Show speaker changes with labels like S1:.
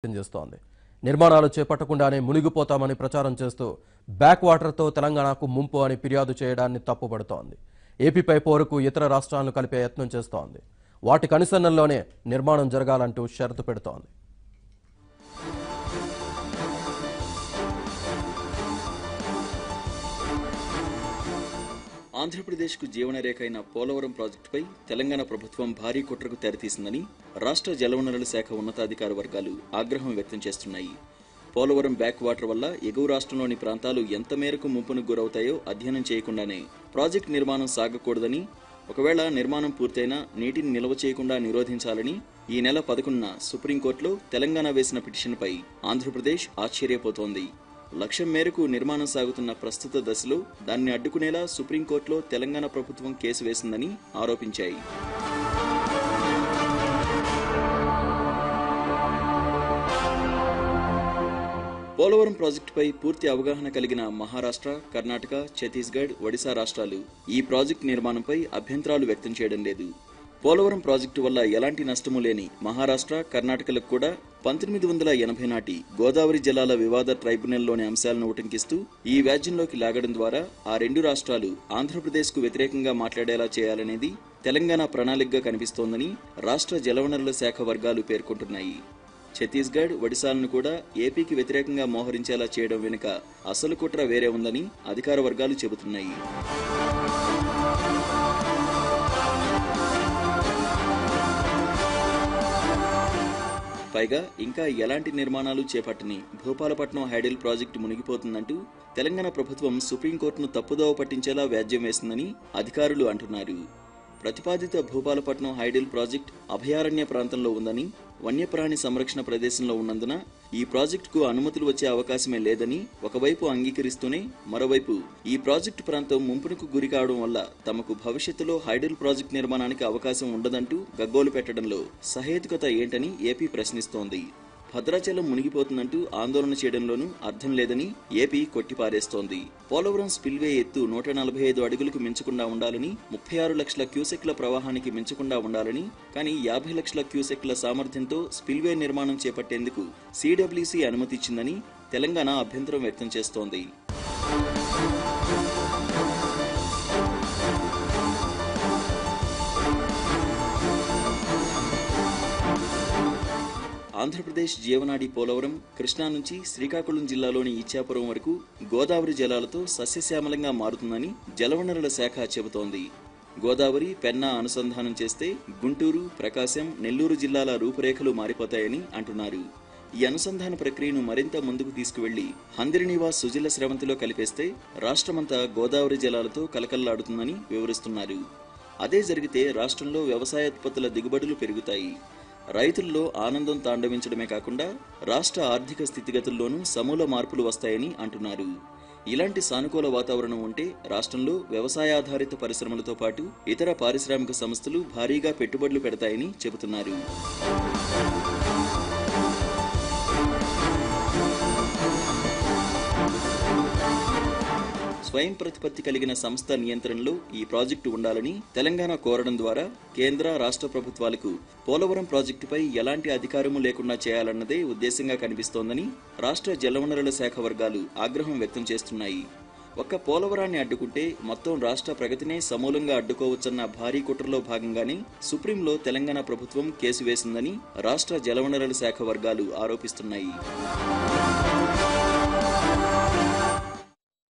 S1: చేస్తోంది. నిర్మాణాలు చేపట్టకుండానే మునిగిపోతామని ప్రచారం చేస్తూ బ్యాక్ వాటర్తో తెలంగాణకు ముంపు అని ఫిర్యాదు చేయడాన్ని తప్పుపడుతోంది. ఏపీపై పోరుకు ఇతర రాష్ట్రాలను కలిపే యత్నం చేస్తోంది. వాటి కనుసన్నల్లోనే నిర్మాణం జరగాలంటూ షరతు పెడుతోంది.
S2: ఆంధ్రప్రదేశ్కు జీవనరేఖ అయిన పోలవరం ప్రాజెక్టుపై తెలంగాణ ప్రభుత్వం భారీ కుట్రకు తెరతీసిందని రాష్ట్ర జలవనరుల శాఖ ఉన్నతాధికార వర్గాలు ఆగ్రహం వ్యక్తం చేస్తున్నాయి. పోలవరం బ్యాక్ వాటర్ వల్ల ఎగువ రాష్ట్రంలోని ప్రాంతాలు ఎంత మేరకు ముంపునకు గురవుతాయో అధ్యయనం చేయకుండానే ప్రాజెక్టు నిర్మాణం సాగకూడదని, ఒకవేళ నిర్మాణం పూర్తయినా నీటిని నిల్వ చేయకుండా నిరోధించాలని ఈ నెల 11న సుప్రీంకోర్టులో తెలంగాణ వేసిన పిటిషన్పై ఆంధ్రప్రదేశ్ ఆశ్చర్యపోతోంది. లక్ష్యం మేరకు నిర్మాణం సాగుతున్న ప్రస్తుత దశలో దాన్ని అడ్డుకునేలా సుప్రీంకోర్టులో తెలంగాణ ప్రభుత్వం కేసు వేసిందని ఆరోపించాయి. పోలవరం ప్రాజెక్టుపై పూర్తి అవగాహన కలిగిన మహారాష్ట్ర, కర్ణాటక, ఛత్తీస్గఢ్, ఒడిశా రాష్ట్రాలు ఈ ప్రాజెక్టు నిర్మాణంపై అభ్యంతరాలు వ్యక్తం చేయడం లేదు. పోలవరం ప్రాజెక్టు వల్ల ఎలాంటి నష్టమూ లేని మహారాష్ట్ర, కర్ణాటకలకు కూడా 1980 నాటి గోదావరి జలాల వివాద ట్రైబ్యునల్లోని అంశాలను ఉటంకిస్తూ ఈ వ్యాజ్యంలోకి లాగడం ద్వారా ఆ రెండు రాష్ట్రాలు ఆంధ్రప్రదేశ్కు వ్యతిరేకంగా మాట్లాడేలా చేయాలనేది తెలంగాణ ప్రణాళికగా కనిపిస్తోందని రాష్ట్ర జలవనరుల శాఖ వర్గాలు పేర్కొంటున్నాయి. ఛత్తీస్గఢ్, ఒడిశాలను కూడా ఏపీకి వ్యతిరేకంగా మోహరించేలా చేయడం వెనుక అసలు కుట్ర వేరే ఉందని అధికార వర్గాలు చెబుతున్నాయి. పైగా ఇంకా ఎలాంటి నిర్మాణాలు చేపట్టని భూపాలపట్నం హైడల్ ప్రాజెక్టు మునిగిపోతుందంటూ తెలంగాణ ప్రభుత్వం సుప్రీంకోర్టును తప్పుదోవ పట్టించేలా వ్యాజ్యం వేసిందని అధికారులు అంటున్నారు. ప్రతిపాదిత భూపాలపట్నం హైడల్ ప్రాజెక్ట్ అభయారణ్య ప్రాంతంలో ఉందని, వన్యప్రాణి సంరక్షణ ప్రదేశంలో ఉన్నందున ఈ ప్రాజెక్టుకు అనుమతులు వచ్చే అవకాశమే లేదని ఒకవైపు అంగీకరిస్తూనే మరోవైపు ఈ ప్రాజెక్టు ప్రాంతం ముంపునకు గురి కావడం వల్ల తమకు భవిష్యత్తులో హైడల్ ప్రాజెక్టు నిర్మాణానికి అవకాశం ఉండదంటూ గగ్గోలు పెట్టడంలో సహేతుకత ఏంటని ఏపీ ప్రశ్నిస్తోంది. భద్రాచలం మునిగిపోతుందంటూ ఆందోళన చేయడంలోనూ అర్థం లేదని ఏపీ కొట్టిపారేస్తోంది. పోలవరం స్పిల్వే ఎత్తు 145 అడుగులకు మించకుండా ఉండాలని, 36 లక్షల క్యూసెక్ల ప్రవాహానికి మించకుండా ఉండాలని, కానీ 50 లక్షల క్యూసెక్ల సామర్థ్యంతో స్పిల్వే నిర్మాణం చేపట్టేందుకు సిడబ్ల్యూసీ అనుమతి ఇచ్చిందని తెలంగాణ అభ్యంతరం వ్యక్తం చేస్తోంది. ఆంధ్రప్రదేశ్ జీవనాడి పోలవరం కృష్ణా నుంచి శ్రీకాకుళం జిల్లాలోని ఇచ్చాపురం వరకు గోదావరి జలాలతో సస్యశ్యామలంగా మారుతుందని జలవనరుల శాఖ చెబుతోంది. గోదావరి, పెన్నా అనుసంధానం చేస్తే గుంటూరు, ప్రకాశం, నెల్లూరు జిల్లాల రూపురేఖలు మారిపోతాయని అంటున్నారు. ఈ అనుసంధాన ప్రక్రియను మరింత ముందుకు తీసుకువెళ్లి హంద్రినివాస్ సుజల స్రవంతిలో కలిపేస్తే రాష్ట్రమంతా గోదావరి జలాలతో కలకల్లాడుతుందని వివరిస్తున్నారు. అదే జరిగితే రాష్ట్రంలో వ్యవసాయోత్పత్తుల దిగుబడులు పెరుగుతాయి. రైతుల్లో ఆనందం తాండవించడమే కాకుండా రాష్ట్ర ఆర్థిక స్థితిగతుల్లోనూ సమూల మార్పులు వస్తాయని అంటున్నారు. ఇలాంటి సానుకూల వాతావరణం ఉంటే రాష్ట్రంలో వ్యవసాయాధారిత పరిశ్రమలతో పాటు ఇతర పారిశ్రామిక సంస్థలు భారీగా పెట్టుబడులు పెడతాయని చెబుతున్నారు. స్వయం ప్రతిపత్తి కలిగిన సంస్థ నియంత్రణలో ఈ ప్రాజెక్టు ఉండాలని తెలంగాణ కోరడం ద్వారా కేంద్ర, రాష్ట్ర ప్రభుత్వాలకు పోలవరం ప్రాజెక్టుపై ఎలాంటి అధికారము లేకుండా చేయాలన్నదే ఉద్దేశంగా కనిపిస్తోందని రాష్ట్ర జలవనరుల శాఖ వర్గాలు ఆగ్రహం వ్యక్తం చేస్తున్నాయి. ఒక్క పోలవరాన్ని అడ్డుకుంటే మొత్తం రాష్ట్ర ప్రగతినే సమూలంగా అడ్డుకోవచ్చన్న భారీ కుట్రలో భాగంగానే సుప్రీంలో తెలంగాణ ప్రభుత్వం కేసు వేసిందని రాష్ట్ర జలవనరుల శాఖ వర్గాలు ఆరోపిస్తున్నాయి.